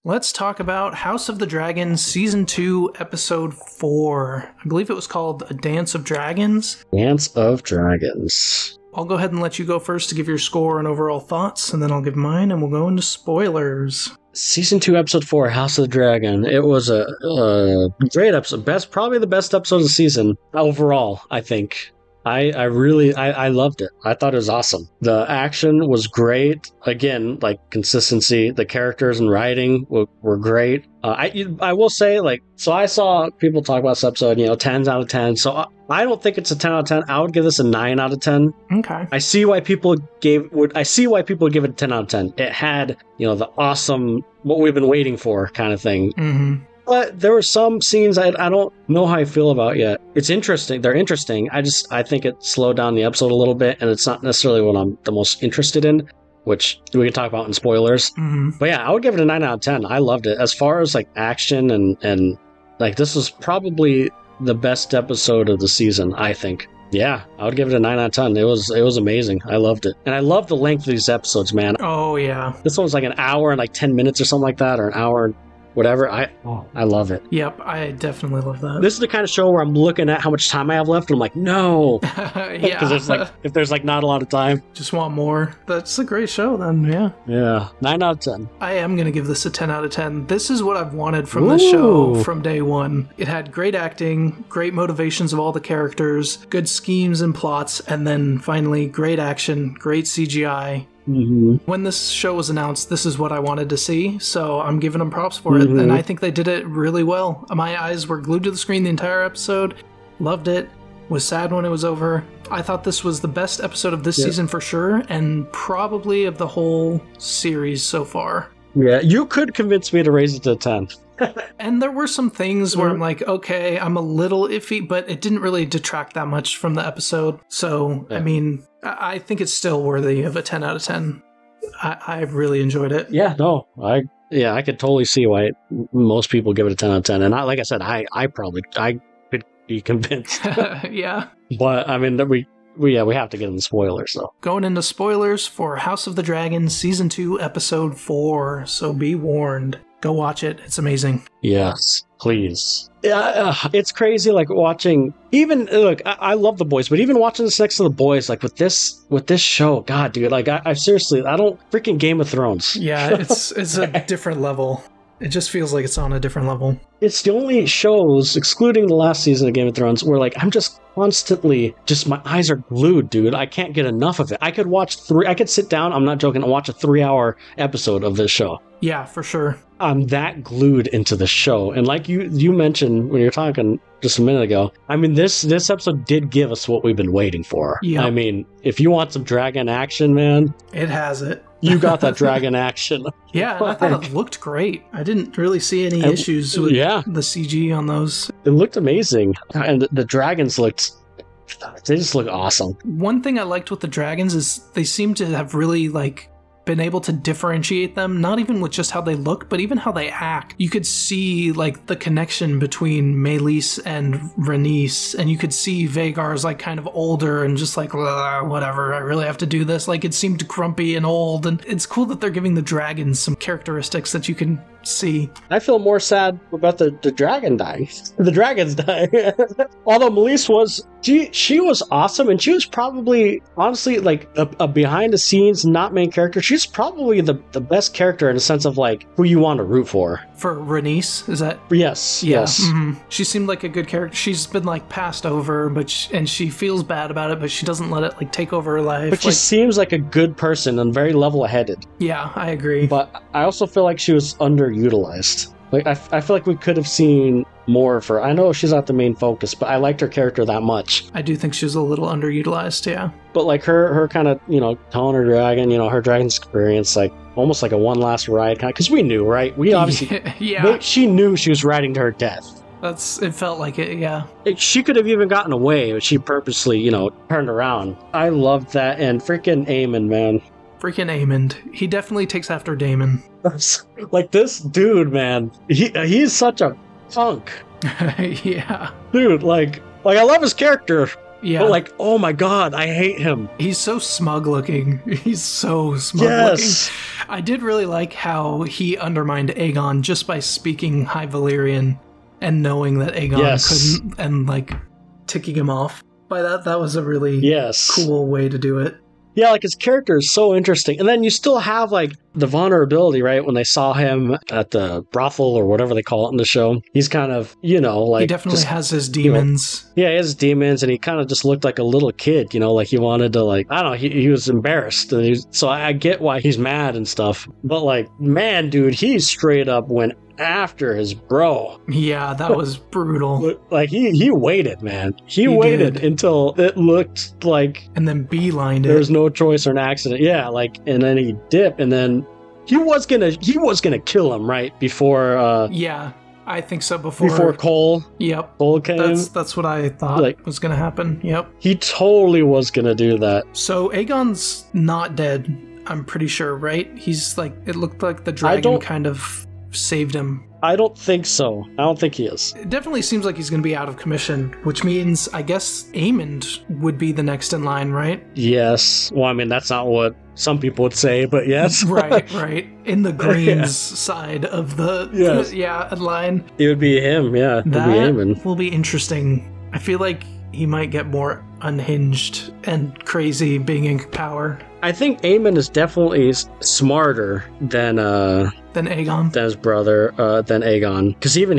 Let's talk about House of the Dragon Season 2, Episode 4. I believe it was called A Dance of Dragons. Dance of Dragons. I'll go ahead and let you go first to give your score and overall thoughts, and then I'll give mine, and we'll go into spoilers. Season 2, Episode 4, House of the Dragon. It was a great episode. Probably the best episode of the season overall, I think. I really loved it. I thought it was awesome. The action was great. Again, like consistency. The characters and writing were great. I will say, so I saw people talk about this episode, 10s out of 10. So I don't think it's a 10 out of 10. I would give this a 9 out of 10. Okay. I see why people give it a 10 out of 10. It had, the awesome, what we've been waiting for kind of thing. Mm-hmm. But there were some scenes I don't know how I feel about yet. It's interesting. They're interesting. I think it slowed down the episode a little bit, and it's not necessarily what I'm the most interested in, which we can talk about in spoilers. Mm-hmm. But yeah, I would give it a 9 out of 10. I loved it. As far as action and this was probably the best episode of the season, I think. Yeah, I would give it a 9 out of 10. It was amazing. I loved it. And I love the length of these episodes, man. Oh, yeah. This one was an hour and 10 minutes or something like that, or an hour and whatever. I love it. Yep, I definitely love that. This is the kind of show where I'm looking at how much time I have left, and I'm like, no. Yeah. Because if there's not a lot of time. Just want more. That's a great show then, yeah. Yeah, 9 out of 10. I am going to give this a 10 out of 10. This is what I've wanted from this show from day one. It had great acting, great motivations of all the characters, good schemes and plots, and then finally great action, great CGI. Mm-hmm. When this show was announced, this is what I wanted to see, so I'm giving them props for it, and I think they did it really well. My eyes were glued to the screen the entire episode. Loved it. Was sad when it was over. I thought this was the best episode of this season for sure, and probably of the whole series so far. Yeah, you could convince me to raise it to a 10. And there were some things where I'm like, okay, I'm a little iffy, but it didn't really detract that much from the episode. So, I mean, I think it's still worthy of a 10 out of 10. I really enjoyed it. Yeah, no, I could totally see why most people give it a 10 out of 10. And like I said, I could be convinced. Yeah. But, I mean, we have to get in the spoilers, though. Going into spoilers for House of the Dragon Season 2, Episode 4. So be warned. Go watch it. It's amazing. Yes, please. It's crazy, watching. Even look, I love The Boys, but even watching this next to The Boys, with this show, God, dude, I seriously, I don't freaking Game of Thrones. Yeah, it's a different level. It just feels like it's on a different level. It's the only shows, excluding the last season of Game of Thrones, where I'm just constantly, my eyes are glued, dude. I can't get enough of it. I could sit down, I'm not joking, and watch a 3-hour episode of this show. Yeah, for sure. I'm that glued into the show. And like you mentioned when you were talking just a minute ago, I mean, this episode did give us what we've been waiting for. Yep. I mean, if you want some dragon action, man, it has it. You got that dragon action. Yeah, and I thought it looked great. I didn't really see any issues with the CG on those. It looked amazing. And the dragons they just look awesome. One thing I liked with the dragons is they seem to have really been able to differentiate them, not even with just how they look, but even how they act. You could see the connection between Meleys and Rhaenys, and you could see Vhagar's kind of older and just whatever, I really have to do this. It seemed grumpy and old, and it's cool that they're giving the dragons some characteristics that you can see. I feel more sad about the dragon dying. The dragons dying. Although Meleys she was awesome, and she was probably, honestly, a behind the scenes, not main character. She's probably the best character in the sense of who you want to root for. For Rhaenys, is that? Yes, yeah. Yes. Mm-hmm. She seemed like a good character. She's been passed over, and she feels bad about it, but she doesn't let it take over her life. But she seems like a good person and very level-headed. Yeah, I agree. But I also feel like she was underutilized. I feel like we could have seen more of her. I know she's not the main focus, but I liked her character that much. I do think she was a little underutilized, yeah. But her kind of, telling her dragon, her dragon experience, almost like a one last ride kind of, because we knew, right? We obviously, yeah. She knew she was riding to her death. It felt like it, yeah. She could have even gotten away, but she purposely, turned around. I loved that, and freaking Aemond, man. Freaking Aemond. He definitely takes after Daemon. This dude, man, he's such a punk. Yeah. Dude, I love his character. Yeah. But like, oh my god, I hate him. He's so smug looking. He's so smug Yes. looking. I did really like how he undermined Aegon just by speaking High Valyrian and knowing that Aegon Yes. couldn't, and like ticking him off by that. That was a really Yes. cool way to do it. Yeah, like his character is so interesting. And then you still have like the vulnerability, right? When they saw him at the brothel or whatever they call it in the show, he's kind of, you know, like He definitely just, has his demons. yeah, he has demons, and he kind of just looked like a little kid, you know, like he wanted to, like, I don't know, he was embarrassed. And so I get why he's mad and stuff. But like, man, dude, he straight up went after his bro. Yeah, that was brutal. Like he waited, man. He waited did. until it looked like And then beelined it. there's no choice or an accident. Yeah, like, and then he dipped, and then he was gonna kill him right before Yeah, I think so. Before Cole Yep. came. That's what I thought Like- was going to happen. Yep. He totally was gonna do that. So Aegon's not dead, I'm pretty sure, right? He's like, it looked like the dragon don't- kind of saved him. I don't think so. I don't think he is. It definitely seems like he's going to be out of commission, which means I guess Aemond would be the next in line, right? Yes. Well, I mean, that's not what some people would say, but yes. right. In the Greens side of the Yes. line. It would be him, yeah. It would be That Aemon. will be interesting. I feel like he might get more unhinged and crazy being in power I think Aemon is definitely smarter than Aegon. his brother, than Aegon. Because even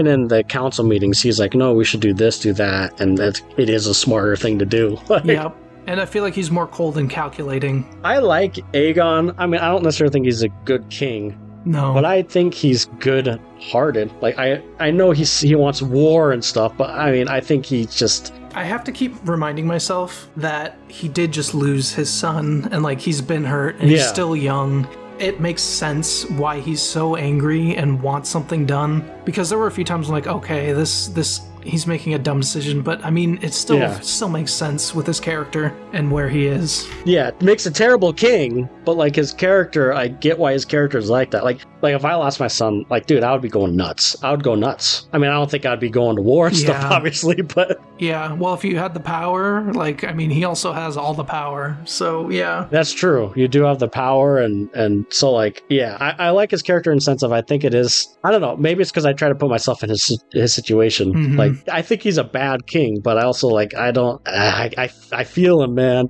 in the council meetings, he's like, no, we should do this, do that, and it is a smarter thing to do. Like, Yep. And I feel like he's more cold and calculating. I like Aegon. I mean, I don't necessarily think he's a good king, No. but I think he's good-hearted. Like, I know he wants war and stuff, but I mean, I think he just... I have to keep reminding myself that he did just lose his son, and like he's been hurt, and he's Yeah. still young. It makes sense why he's so angry and wants something done. Because there were a few times I'm like, okay, this he's making a dumb decision, but I mean, it still makes sense with his character and where he is. Yeah, it makes a terrible king, but like his character, I get why his character is like that. Like if I lost my son, like, dude, I would be going nuts. I would go nuts. I mean, I don't think I'd be going to war and stuff, Yeah. obviously, but Yeah, well, if you had the power, like, I mean, he also has all the power, so yeah. that's true. You do have the power, and so, like, yeah, I like his character in the sense of, I think it is, I don't know, maybe it's because I try to put myself in his situation. Mhm. Like, I think he's a bad king, but I also, like, I feel him, man.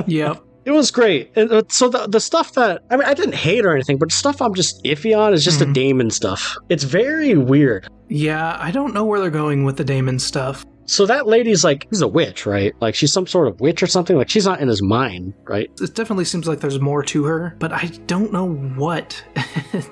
Yep. It was great. And so the stuff that, I mean, I didn't hate or anything, but stuff I'm just iffy on is just the Daemon stuff. It's very weird. Yeah, I don't know where they're going with the Daemon stuff. So that lady's like, she's a witch, right? Like, she's some sort of witch or something. Like, she's not in his mind, right? It definitely seems like there's more to her, but I don't know what.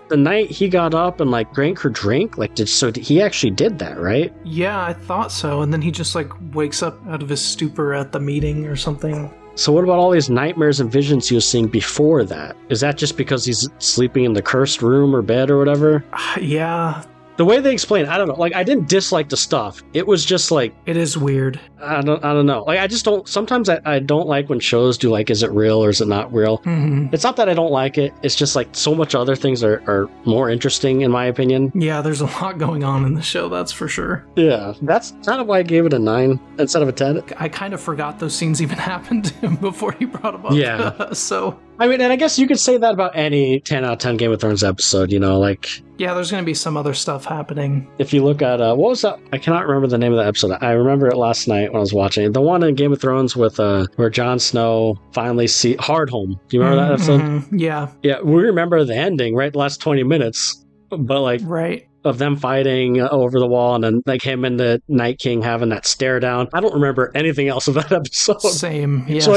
The night he got up and, like, drank her drink, like, he actually did that, right? Yeah, I thought so, and then he just like wakes up out of his stupor at the meeting or something. So what about all these nightmares and visions he was seeing before that? Is that just because he's sleeping in the cursed room or bed or whatever? Yeah, The way they explain, I don't know. Like, I didn't dislike the stuff. It was just like, it is weird. I don't know. Like, I just don't, sometimes I don't like when shows do, like, is it real or is it not real? Hmm. It's not that I don't like it. It's just like so much other things are more interesting in my opinion. Yeah, there's a lot going on in the show, that's for sure. Yeah, that's kind of why I gave it a 9 instead of a 10. I kind of forgot those scenes even happened to him before he brought them up. Yeah. So, I mean, and I guess you could say that about any 10 out of 10 Game of Thrones episode, you know, like, yeah, there's going to be some other stuff happening. if you look at, what was that? I cannot remember the name of the episode. I remember it last night when I was watching it. The one in Game of Thrones with, where Jon Snow finally see Hardhome. Do you remember that episode? Mhm. Yeah, Yeah, we remember the ending, right? The last 20 minutes. But, like, right. of them fighting over the wall and then, like, him and the Night King having that stare down. I don't remember anything else of that episode. Same, yes. So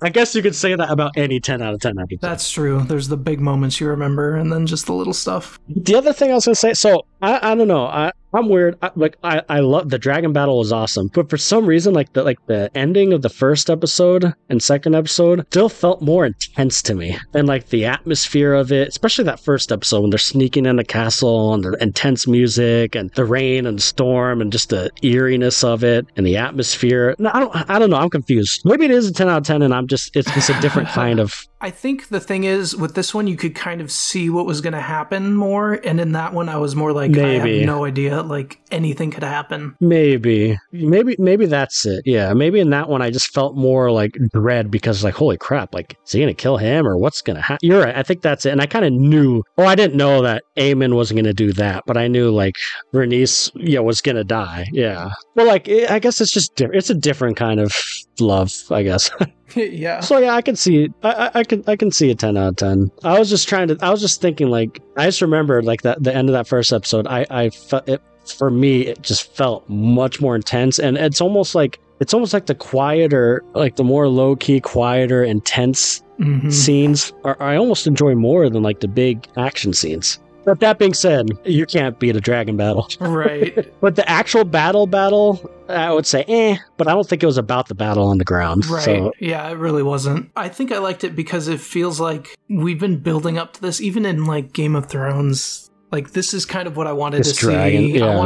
I guess you could say that about any 10 out of 10 episode. That's true. There's the big moments you remember, and then just the little stuff. The other thing I was going to say, so I don't know. I'm weird. I love the dragon battle was awesome, but for some reason, like the ending of the first episode and second episode still felt more intense to me, and like the atmosphere of it, especially that first episode when they're sneaking in the castle and the intense music and the rain and storm and just the eeriness of it and the atmosphere. No, I don't know. I'm confused. Maybe it is a 10 out of 10, and it's just a different kind of. I think the thing is, with this one, you could kind of see what was going to happen more, and in that one, I was more like, I Maybe. have no idea. that like anything could happen. Maybe that's it. Yeah, maybe in that one I just felt more like dread because like, holy crap, like is he gonna kill him or what's gonna happen? You're right. I think that's it. And I kind of knew. Oh, I didn't know that Aemon wasn't gonna do that, but I knew like Rhaenys, was gonna die. Yeah. Well, like I guess it's just it's a different kind of love, I guess. Yeah. So yeah, I can see it. I can see a 10 out of 10. I was just thinking like I just remembered like that the end of that first episode. I felt it for me. It just felt much more intense, and it's almost like the quieter, like the more low key, quieter, intense scenes I almost enjoy more than like the big action scenes. But that being said, you can't beat a dragon battle. Right. But the actual battle, I would say, but I don't think it was about the battle on the ground. Right. So. Yeah, it really wasn't. I think I liked it because it feels like we've been building up to this, even in like Game of Thrones. Like, this is kind of what I wanted to see. Yeah.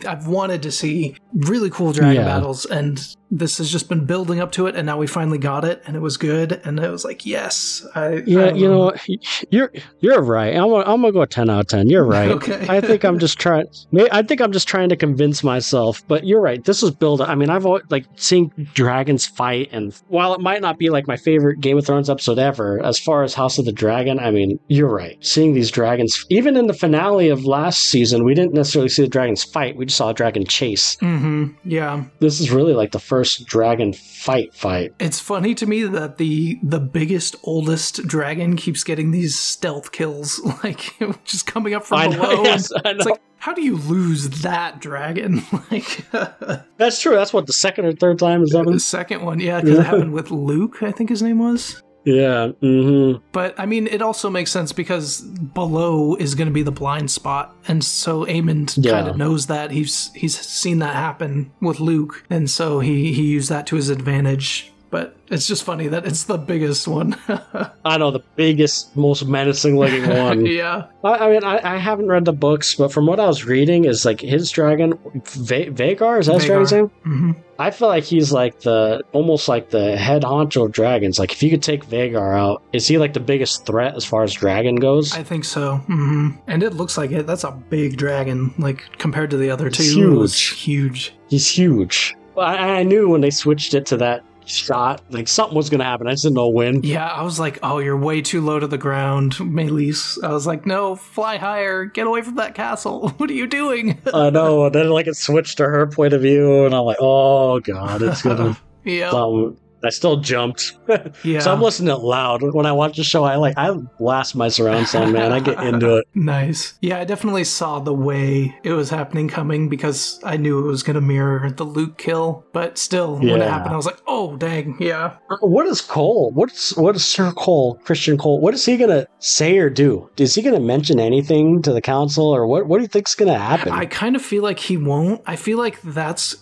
I've wanted to see really cool dragon battles, and this has just been building up to it, and now we finally got it, and it was good, and it was like, yes. You're right. I'm gonna go 10 out of 10. You're right. Okay. I think I'm just trying to convince myself, but you're right. This was build. I mean, I've always, like, seeing dragons fight, and while it might not be like my favorite Game of Thrones episode ever, as far as House of the Dragon, I mean, you're right. Seeing these dragons, even in the finale of last season, we didn't necessarily see the dragons fight. We just saw a dragon chase. Yeah. This is really like the first dragon fight. It's funny to me that the biggest, oldest dragon keeps getting these stealth kills, like just coming up from below. Yes, I know. It's like, how do you lose that dragon? Like, that's true. That's what, the second or third time is happened? The second one, yeah, because it happened with Luke, I think his name was. Yeah. But I mean, it also makes sense because below is going to be the blind spot, and so Aemon kind of knows that. He's seen that happen with Luke, and so he used that to his advantage. But it's just funny that it's the biggest one. I know, the biggest, most menacing looking one. Yeah. I mean, I haven't read the books, but from what I was reading, is like his dragon, Vhagar, is that his dragon's name? Mm-hmm. I feel like he's like almost like the head honcho of dragons. Like, if you could take Vhagar out, is he like the biggest threat as far as dragon goes? I think so. And it looks like it. That's a big dragon, like, compared to the other two. Huge. It was huge. He's huge. Well, I knew when they switched it to that shot, like, something was going to happen. I just didn't know when. Yeah, I was like, oh, you're way too low to the ground, Meleys. I was like, no, fly higher. Get away from that castle. What are you doing? I know. And then, like, it switched to her point of view, and I'm like, oh, God, it's going to... Yeah. I still jumped. Yeah. So I'm listening to it loud. When I watch the show, I blast my surround sound, man. I get into it. Nice. Yeah, I definitely saw the way it was happening coming because I knew it was going to mirror the Luke kill. But still, when it happened, I was like, oh, dang, yeah. What is Cole? What is Sir Cole, Christian Cole? What is he going to say or do? Is he going to mention anything to the council, or what do you think's going to happen? I kind of feel like he won't. I feel like that's...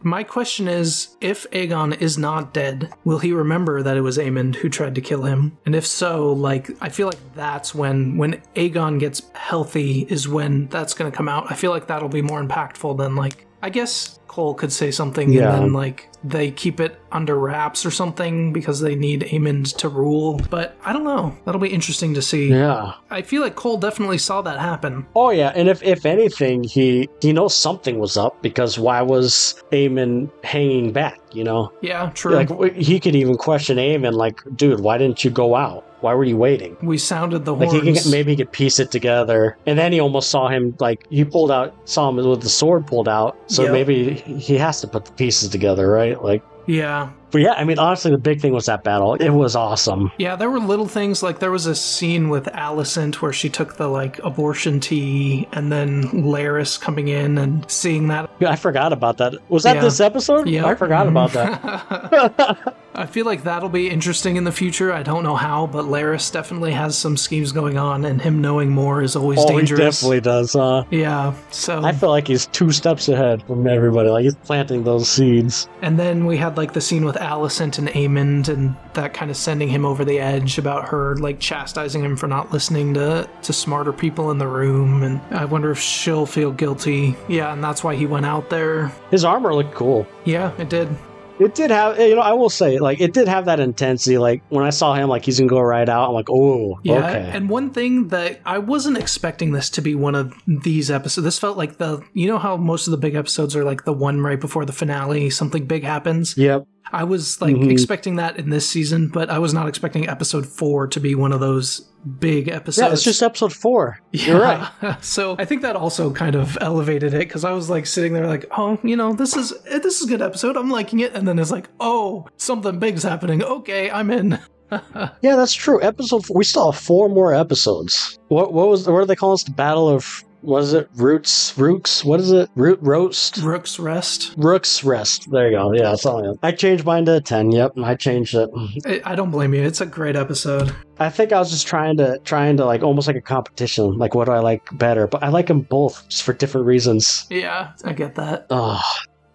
My question is, if Aegon is not dead, will he remember that it was Aemon who tried to kill him? And if so, like, I feel like that's when Aegon gets healthy is when that's going to come out. I feel like that'll be more impactful than, like, I guess Cole could say something and then, like, they keep it under wraps or something because they need Aemon to rule. But I don't know. That'll be interesting to see. Yeah. I feel like Cole definitely saw that happen. Oh, yeah. And if anything, he knows something was up, because why was Aemon hanging back, you know? Yeah, true. Like, he could even question Aemon, like, dude, why didn't you go out? Why were you waiting? We sounded the horns. Like, maybe he could piece it together. And then he almost saw him, like, saw him with the sword pulled out. So maybe he has to put the pieces together, right? Like, yeah. But yeah, I mean, honestly, the big thing was that battle. It was awesome. Yeah, there were little things, like there was a scene with Alicent where she took the, like, abortion tea, and then Larys coming in and seeing that. Yeah, I forgot about that. Was that this episode? Yeah. I forgot about that. I feel like that'll be interesting in the future. I don't know how, but Larys definitely has some schemes going on, and him knowing more is always dangerous. He definitely does, huh? Yeah, so... I feel like he's 2 steps ahead from everybody. Like, he's planting those seeds. And then we had, like, the scene with Alicent and Aemond, and that kind of sending him over the edge about her, like, chastising him for not listening to smarter people in the room, and I wonder if she'll feel guilty. Yeah, and that's why he went out there. His armor looked cool. Yeah, it did. It did have, I will say, like, it did have that intensity. Like, when I saw him, like, he's gonna go right out, I'm like, oh, yeah. okay. And one thing that I wasn't expecting this to be one of these episodes. This felt like how most of the big episodes are like the one right before the finale, something big happens. Yep. I was like expecting that in this season, but I was not expecting episode 4 to be one of those big episodes. Yeah, it's just episode 4. Yeah. You're right. So I think that also kind of elevated it, because I was like sitting there like, oh, this is a good episode. I'm liking it. And then it's like, oh, something big's happening. Okay, I'm in. Yeah, that's true. Episode 4, we still have 4 more episodes. What do they call this? The Battle of... Was it Rooks? What is it? Roast? Rook's Rest. Rook's Rest. There you go. Yeah, that's all I changed mine to 10. Yep, I changed it. I don't blame you. It's a great episode. I think I was just trying to like almost like a competition. Like, what do I like better? But I like them both just for different reasons. Yeah, I get that. Oh,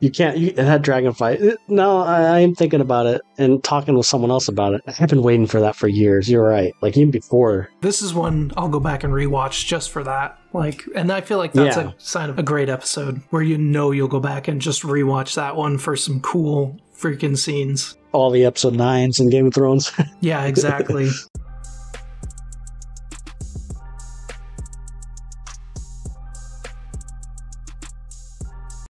that dragon fight. No, I am thinking about it and talking with someone else about it. I've been waiting for that for years. You're right. Like, even before. This is one I'll go back and rewatch just for that. Like, and I feel like that's a sign of a great episode where you'll go back and just rewatch that one for some cool freaking scenes. All the episode 9s in Game of Thrones. Yeah, exactly.